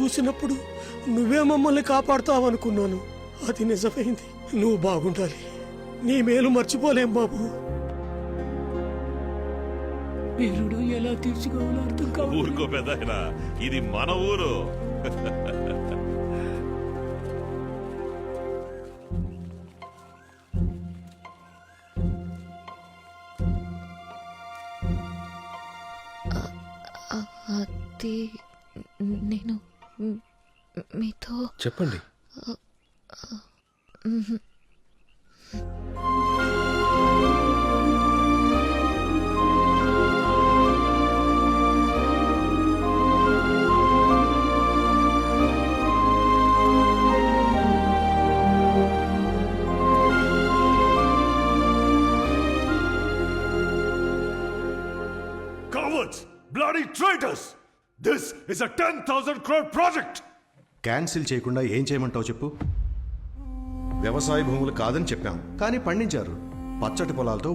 చూసినప్పుడు నువ్వే మమ్మల్ని కాపాడుతావనుకున్నాను. అది నిజమైంది. నువ్వు బాగుండాలి. నీ మేలు మర్చిపోలేం బాబు. పేరుడు ఎలా తీర్చుకోవాలో అర్థం కాదు. ఊరుకో పెద్దాయనా, ఇది మన ఊరు. అది నేను మీతో చెప్పండి. Cowards! Bloody traitors! This is a 10,000 crore project! Cancel చేయకుండా ఏం చేయమంటావు చెప్పు. వ్యవసాయ భూములు కాదని చెప్పాం, కానీ పండించారు. పచ్చటి పొలాలతో